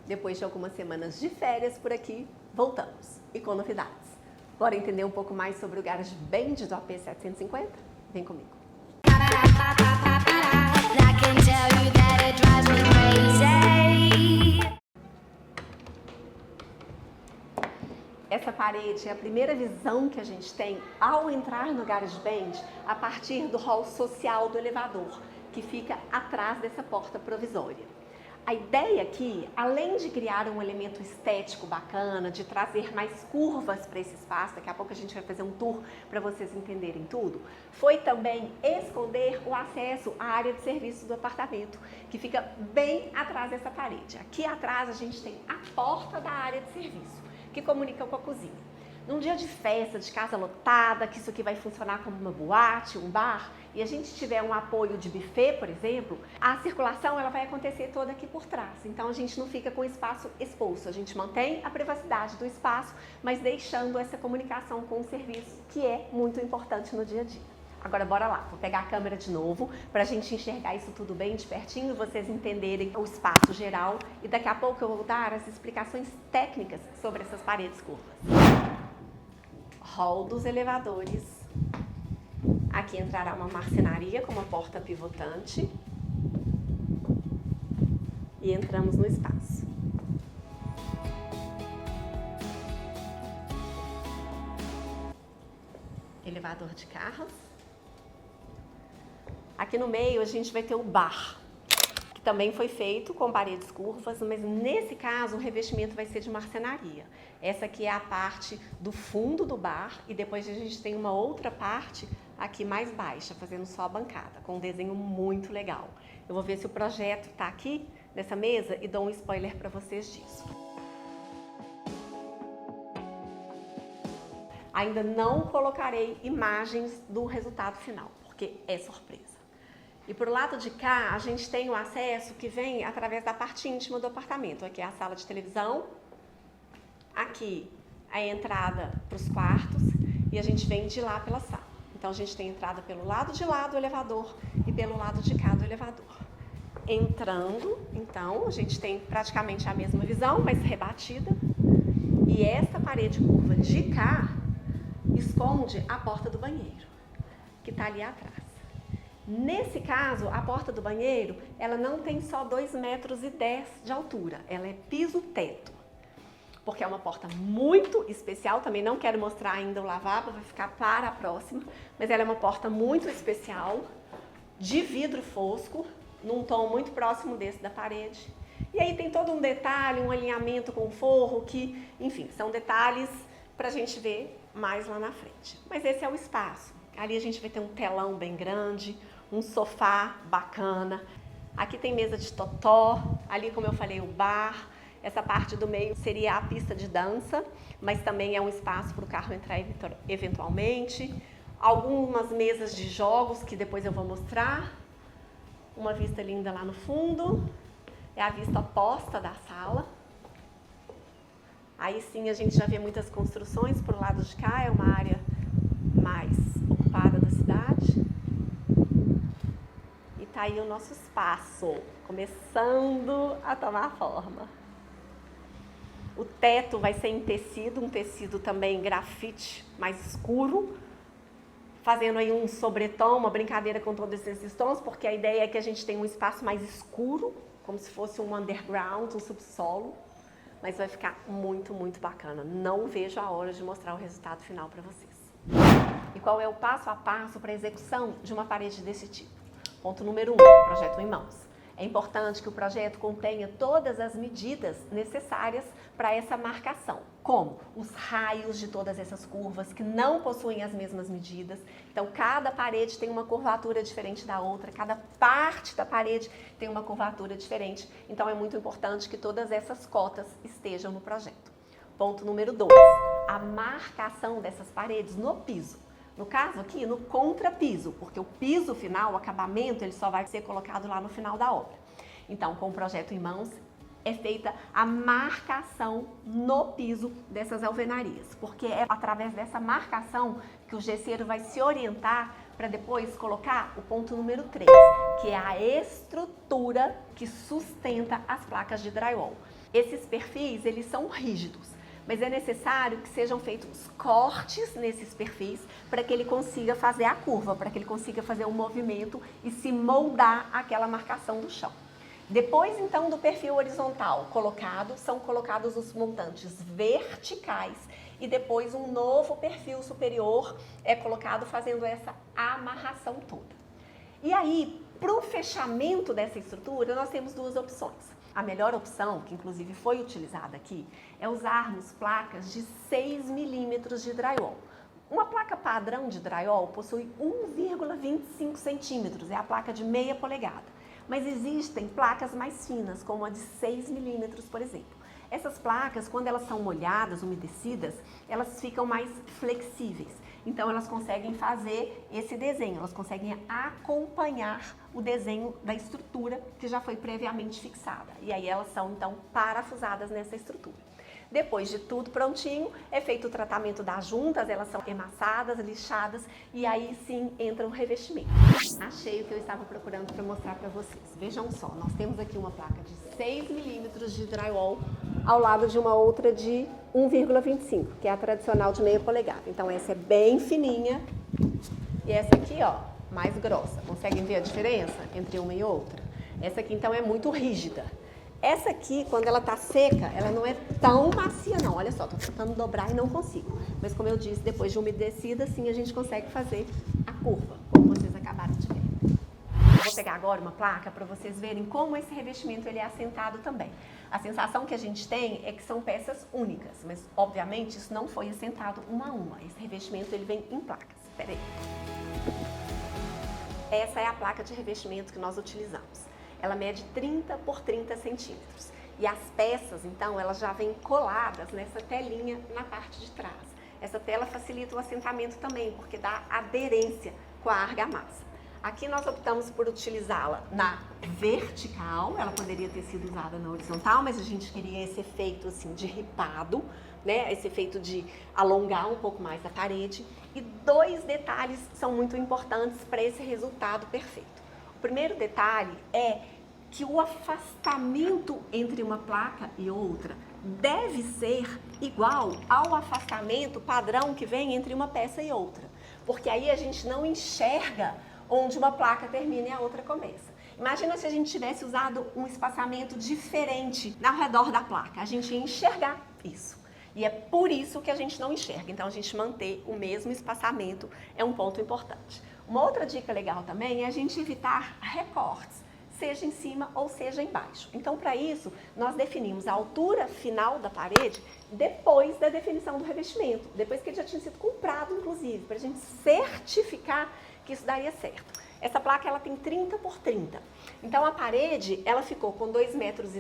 Depois de algumas semanas de férias por aqui, voltamos e com novidades. Bora entender um pouco mais sobre o GarageBand do AP750? Vem comigo. Essa parede é a primeira visão que a gente tem ao entrar no GarageBand a partir do hall social do elevador, que fica atrás dessa porta provisória. A ideia aqui, além de criar um elemento estético bacana, de trazer mais curvas para esse espaço, daqui a pouco a gente vai fazer um tour para vocês entenderem tudo, foi também esconder o acesso à área de serviço do apartamento, que fica bem atrás dessa parede. Aqui atrás a gente tem a porta da área de serviço, que comunica com a cozinha. Num dia de festa, de casa lotada, que isso aqui vai funcionar como uma boate, um bar, e a gente tiver um apoio de buffet, por exemplo, a circulação ela vai acontecer toda aqui por trás. Então a gente não fica com o espaço exposto, a gente mantém a privacidade do espaço, mas deixando essa comunicação com o serviço, que é muito importante no dia a dia. Agora bora lá, vou pegar a câmera de novo para a gente enxergar isso tudo bem de pertinho, vocês entenderem o espaço geral e daqui a pouco eu vou dar as explicações técnicas sobre essas paredes curvas. Hall dos elevadores. Aqui entrará uma marcenaria com uma porta pivotante. E entramos no espaço. Elevador de carros. Aqui no meio a gente vai ter o bar, que também foi feito com paredes curvas, mas nesse caso o revestimento vai ser de marcenaria. Essa aqui é a parte do fundo do bar e depois a gente tem uma outra parte aqui mais baixa, fazendo só a bancada, com um desenho muito legal. Eu vou ver se o projeto está aqui nessa mesa e dou um spoiler para vocês disso. Ainda não colocarei imagens do resultado final, porque é surpresa. E pro lado de cá, a gente tem o acesso que vem através da parte íntima do apartamento. Aqui é a sala de televisão, aqui a entrada para os quartos e a gente vem de lá pela sala. Então a gente tem entrada pelo lado de lá do elevador e pelo lado de cá do elevador. Entrando, então, a gente tem praticamente a mesma visão, mas rebatida. E essa parede curva de cá esconde a porta do banheiro, que está ali atrás. Nesse caso, a porta do banheiro, ela não tem só 2,10 metros de altura, ela é piso-teto, porque é uma porta muito especial, também não quero mostrar ainda o lavabo, vai ficar para a próxima, mas ela é uma porta muito especial, de vidro fosco, num tom muito próximo desse da parede. E aí tem todo um detalhe, um alinhamento com o forro, que, enfim, são detalhes para a gente ver mais lá na frente. Mas esse é o espaço. Ali a gente vai ter um telão bem grande, um sofá bacana. Aqui tem mesa de totó, ali como eu falei o bar. Essa parte do meio seria a pista de dança, mas também é um espaço para o carro entrar eventualmente. Algumas mesas de jogos que depois eu vou mostrar. Uma vista linda lá no fundo. É a vista oposta da sala. Aí sim a gente já vê muitas construções por lado de cá, é uma área mais ocupada da cidade. E tá aí o nosso espaço, começando a tomar forma. O teto vai ser em tecido, um tecido também grafite mais escuro, fazendo aí um sobretom, uma brincadeira com todos esses tons, porque a ideia é que a gente tenha um espaço mais escuro, como se fosse um underground, um subsolo. Mas vai ficar muito, muito bacana. Não vejo a hora de mostrar o resultado final para vocês. E qual é o passo a passo para a execução de uma parede desse tipo? Ponto número 1, projeto em mãos. É importante que o projeto contenha todas as medidas necessárias para essa marcação, como os raios de todas essas curvas que não possuem as mesmas medidas. Então, cada parede tem uma curvatura diferente da outra, cada parte da parede tem uma curvatura diferente. Então, é muito importante que todas essas cotas estejam no projeto. Ponto número 2, a marcação dessas paredes no piso. No caso aqui, no contrapiso, porque o piso final, o acabamento, ele só vai ser colocado lá no final da obra. Então, com o projeto em mãos, é feita a marcação no piso dessas alvenarias, porque é através dessa marcação que o gesseiro vai se orientar para depois colocar o ponto número 3, que é a estrutura que sustenta as placas de drywall. Esses perfis, eles são rígidos, mas é necessário que sejam feitos cortes nesses perfis para que ele consiga fazer a curva, para que ele consiga fazer o movimento e se moldar àquela marcação do chão. Depois, então, do perfil horizontal colocado, são colocados os montantes verticais e depois um novo perfil superior é colocado fazendo essa amarração toda. E aí, para o fechamento dessa estrutura, nós temos duas opções. A melhor opção, que inclusive foi utilizada aqui, é usarmos placas de 6 milímetros de drywall. Uma placa padrão de drywall possui 1,25 centímetros, é a placa de meia polegada. Mas existem placas mais finas, como a de 6 milímetros, por exemplo. Essas placas, quando elas são molhadas, umedecidas, elas ficam mais flexíveis. Então, elas conseguem fazer esse desenho, elas conseguem acompanhar o desenho da estrutura que já foi previamente fixada. E aí, elas são, então, parafusadas nessa estrutura. Depois de tudo prontinho, é feito o tratamento das juntas, elas são emassadas, lixadas e aí sim entra o revestimento. Achei o que eu estava procurando para mostrar para vocês. Vejam só, nós temos aqui uma placa de 6 milímetros de drywall ao lado de uma outra de 1,25, que é a tradicional de meia polegada. Então essa é bem fininha e essa aqui, ó, mais grossa. Conseguem ver a diferença entre uma e outra? Essa aqui então é muito rígida. Essa aqui, quando ela tá seca, ela não é tão macia não. Olha só, tô tentando dobrar e não consigo. Mas como eu disse, depois de umedecida, assim a gente consegue fazer a curva, como vocês acabaram de ver. Eu vou pegar agora uma placa para vocês verem como esse revestimento ele é assentado também. A sensação que a gente tem é que são peças únicas, mas obviamente isso não foi assentado uma a uma. Esse revestimento ele vem em placas. Espera aí. Essa é a placa de revestimento que nós utilizamos. Ela mede 30 por 30 centímetros. E as peças, então, elas já vêm coladas nessa telinha na parte de trás. Essa tela facilita o assentamento também, porque dá aderência com a argamassa. Aqui nós optamos por utilizá-la na vertical, ela poderia ter sido usada na horizontal, mas a gente queria esse efeito assim, de ripado, né? Esse efeito de alongar um pouco mais a parede. E dois detalhes são muito importantes para esse resultado perfeito. O primeiro detalhe é que o afastamento entre uma placa e outra deve ser igual ao afastamento padrão que vem entre uma peça e outra. Porque aí a gente não enxerga onde uma placa termina e a outra começa. Imagina se a gente tivesse usado um espaçamento diferente ao redor da placa. A gente ia enxergar isso. E é por isso que a gente não enxerga. Então, a gente manter o mesmo espaçamento é um ponto importante. Uma outra dica legal também é a gente evitar recortes, seja em cima ou seja embaixo. Então, para isso, nós definimos a altura final da parede depois da definição do revestimento, depois que ele já tinha sido comprado, inclusive, para a gente certificar que isso daria certo. Essa placa ela tem 30 por 30. Então a parede ela ficou com 2,10 metros,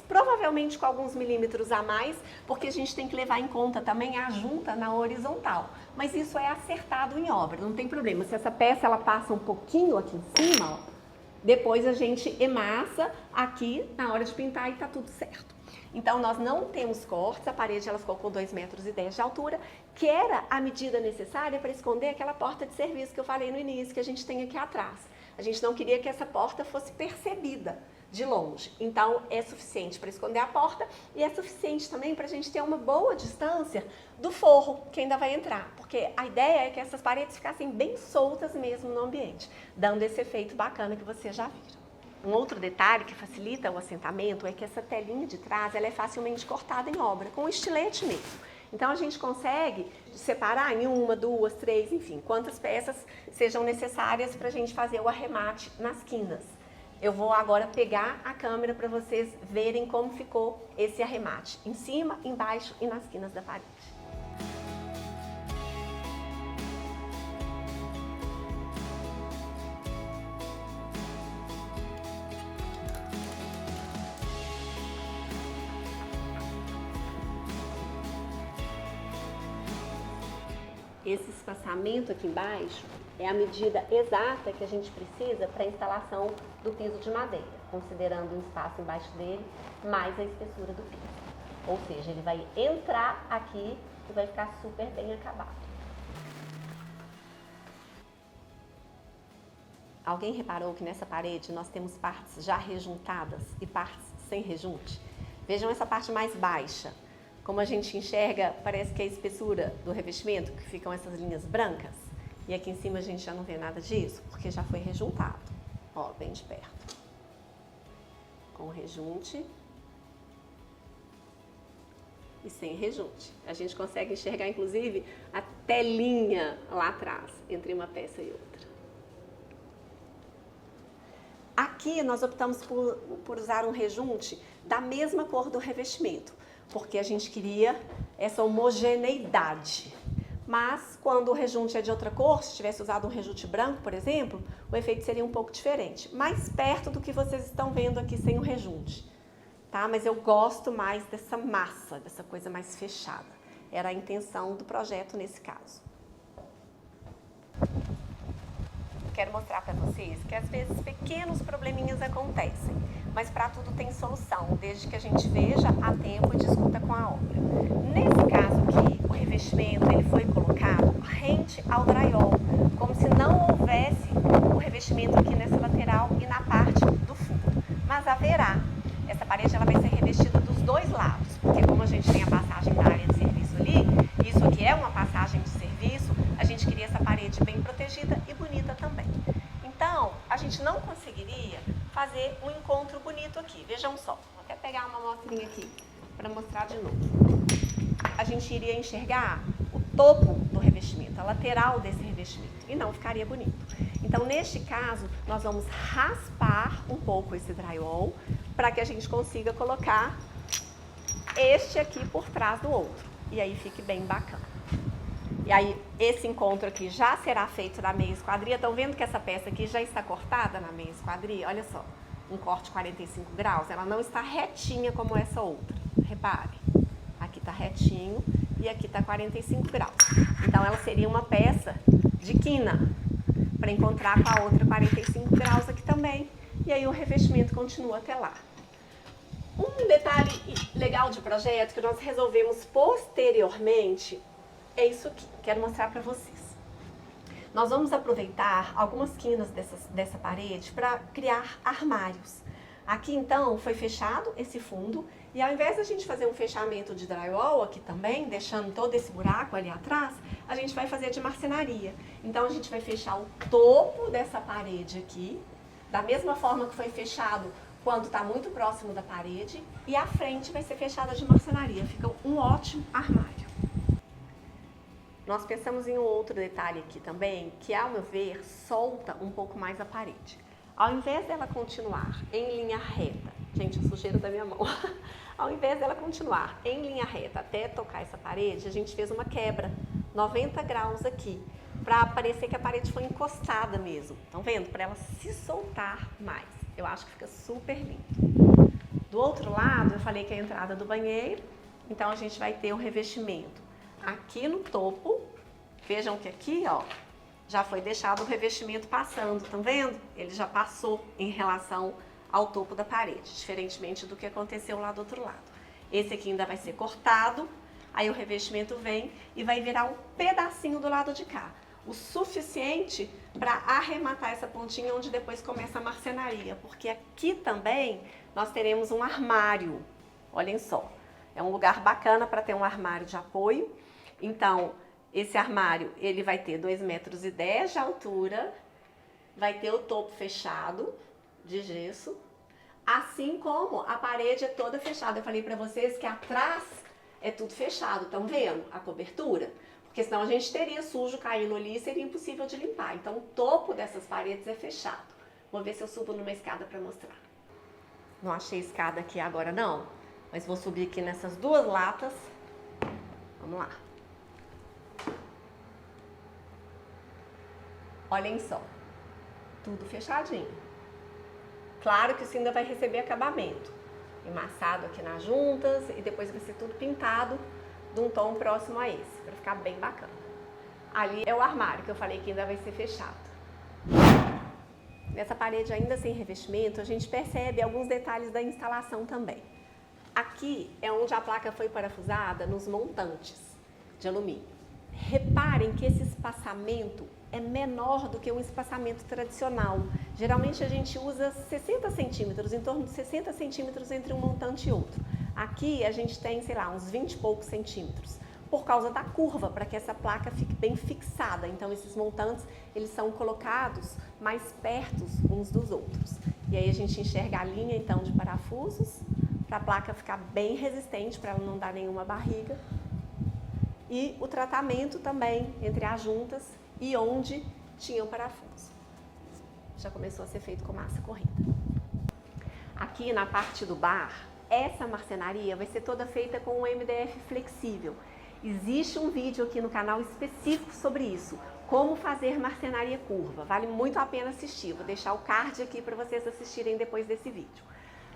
provavelmente com alguns milímetros a mais, porque a gente tem que levar em conta também a junta na horizontal. Mas isso é acertado em obra, não tem problema. Se essa peça ela passa um pouquinho aqui em cima, ó, depois a gente emassa aqui na hora de pintar e tá tudo certo. Então nós não temos cortes, a parede ela ficou com 2,10 metros de altura, que era a medida necessária para esconder aquela porta de serviço que eu falei no início, que a gente tem aqui atrás. A gente não queria que essa porta fosse percebida de longe. Então é suficiente para esconder a porta e é suficiente também para a gente ter uma boa distância do forro que ainda vai entrar, porque a ideia é que essas paredes ficassem bem soltas mesmo no ambiente, dando esse efeito bacana que vocês já viram. Um outro detalhe que facilita o assentamento é que essa telinha de trás ela é facilmente cortada em obra, com estilete mesmo. Então a gente consegue separar em 1, 2, 3, enfim, quantas peças sejam necessárias para a gente fazer o arremate nas quinas. Eu vou agora pegar a câmera para vocês verem como ficou esse arremate, em cima, embaixo e nas quinas da parede. Esse espaçamento aqui embaixo é a medida exata que a gente precisa para a instalação do piso de madeira, considerando o espaço embaixo dele, mais a espessura do piso. Ou seja, ele vai entrar aqui e vai ficar super bem acabado. Alguém reparou que nessa parede nós temos partes já rejuntadas e partes sem rejunte? Vejam essa parte mais baixa. Como a gente enxerga, parece que é a espessura do revestimento, que ficam essas linhas brancas. E aqui em cima a gente já não vê nada disso, porque já foi rejuntado. Ó, bem de perto. Com o rejunte. E sem rejunte. A gente consegue enxergar, inclusive, a telinha lá atrás, entre uma peça e outra. Aqui nós optamos por usar um rejunte da mesma cor do revestimento, porque a gente queria essa homogeneidade. Mas quando o rejunte é de outra cor, se tivesse usado um rejunte branco, por exemplo, o efeito seria um pouco diferente, mais perto do que vocês estão vendo aqui sem o rejunte. Tá? Mas eu gosto mais dessa massa, dessa coisa mais fechada. Era a intenção do projeto nesse caso. Quero mostrar para vocês que às vezes pequenos probleminhas acontecem, mas para tudo tem solução, desde que a gente veja a tempo e discuta com a obra. Nesse caso aqui, o revestimento ele foi colocado rente ao drywall, como se não houvesse o revestimento aqui nessa lateral e na parte do fundo. Mas haverá. Essa parede ela vai ser revestida dos dois lados, porque como a gente tem a passagem da área de serviço ali, isso aqui é uma passagem de serviço, a gente queria essa parede bem protegida e bonita também. Então, a gente não conseguiria fazer um encontro bonito aqui. Vejam só, vou até pegar uma amostrinha aqui para mostrar de novo. A gente iria enxergar o topo do revestimento, a lateral desse revestimento, e não ficaria bonito. Então, neste caso, nós vamos raspar um pouco esse drywall para que a gente consiga colocar este aqui por trás do outro. E aí fique bem bacana. E aí, esse encontro aqui já será feito na meia esquadria. Estão vendo que essa peça aqui já está cortada na meia esquadria? Olha só, um corte 45 graus. Ela não está retinha como essa outra. Repare, aqui está retinho e aqui está 45 graus. Então, ela seria uma peça de quina para encontrar com a outra 45 graus aqui também. E aí, o revestimento continua até lá. Um detalhe legal de projeto que nós resolvemos posteriormente é isso aqui, quero mostrar para vocês. Nós vamos aproveitar algumas quinas dessa parede para criar armários. Aqui então foi fechado esse fundo e ao invés da gente fazer um fechamento de drywall aqui também, deixando todo esse buraco ali atrás, a gente vai fazer de marcenaria. Então a gente vai fechar o topo dessa parede aqui, da mesma forma que foi fechado quando está muito próximo da parede, e a frente vai ser fechada de marcenaria. Fica um ótimo armário. Nós pensamos em um outro detalhe aqui também, que ao meu ver, solta um pouco mais a parede. Ao invés dela continuar em linha reta, gente, a sujeira da minha mão. Ao invés dela continuar em linha reta até tocar essa parede, a gente fez uma quebra, 90 graus aqui, para parecer que a parede foi encostada mesmo. Estão vendo? Para ela se soltar mais. Eu acho que fica super lindo. Do outro lado, eu falei que é a entrada do banheiro, então a gente vai ter o revestimento aqui no topo. Vejam que aqui, ó, já foi deixado o revestimento passando, estão vendo? Ele já passou em relação ao topo da parede, diferentemente do que aconteceu lá do outro lado. Esse aqui ainda vai ser cortado, aí o revestimento vem e vai virar um pedacinho do lado de cá. O suficiente para arrematar essa pontinha onde depois começa a marcenaria, porque aqui também nós teremos um armário. Olhem só, é um lugar bacana para ter um armário de apoio. Então, esse armário ele vai ter 2,10 metros de altura, vai ter o topo fechado de gesso, assim como a parede é toda fechada. Eu falei para vocês que atrás é tudo fechado, estão vendo a cobertura? Porque senão a gente teria sujo caindo ali e seria impossível de limpar. Então o topo dessas paredes é fechado. Vou ver se eu subo numa escada para mostrar. Não achei escada aqui agora não, mas vou subir aqui nessas duas latas. Vamos lá. Olhem só, tudo fechadinho. Claro que isso ainda vai receber acabamento. Emassado aqui nas juntas e depois vai ser tudo pintado de um tom próximo a esse, para ficar bem bacana. Ali é o armário que eu falei que ainda vai ser fechado. Nessa parede ainda sem revestimento, a gente percebe alguns detalhes da instalação também. Aqui é onde a placa foi parafusada nos montantes de alumínio. Reparem que esse espaçamento é menor do que um espaçamento tradicional. Geralmente a gente usa 60 centímetros, em torno de 60 centímetros entre um montante e outro. Aqui a gente tem, sei lá, uns 20 e poucos centímetros, por causa da curva, para que essa placa fique bem fixada. Então esses montantes, eles são colocados mais perto uns dos outros. E aí a gente enxerga a linha então de parafusos, para a placa ficar bem resistente, para ela não dar nenhuma barriga. E o tratamento também entre as juntas e onde tinha o parafuso. Já começou a ser feito com massa corrida. Aqui na parte do bar, essa marcenaria vai ser toda feita com um MDF flexível. Existe um vídeo aqui no canal específico sobre isso, como fazer marcenaria curva. Vale muito a pena assistir, vou deixar o card aqui para vocês assistirem depois desse vídeo.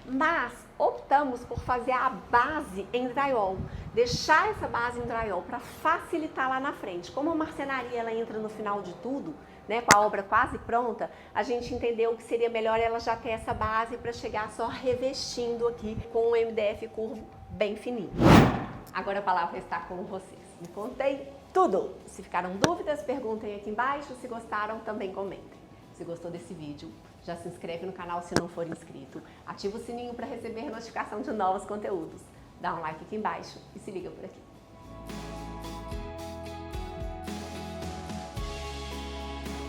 Mas optamos por fazer a base em drywall, deixar essa base em drywall para facilitar lá na frente. Como a marcenaria ela entra no final de tudo, né, com a obra quase pronta, a gente entendeu que seria melhor ela já ter essa base para chegar só revestindo aqui com um MDF curvo bem fininho. Agora a palavra está com vocês. Me contei tudo. Se ficaram dúvidas, perguntem aqui embaixo. Se gostaram, também comentem. Se gostou desse vídeo, já se inscreve no canal se não for inscrito. Ativa o sininho para receber notificação de novos conteúdos. Dá um like aqui embaixo e se liga por aqui.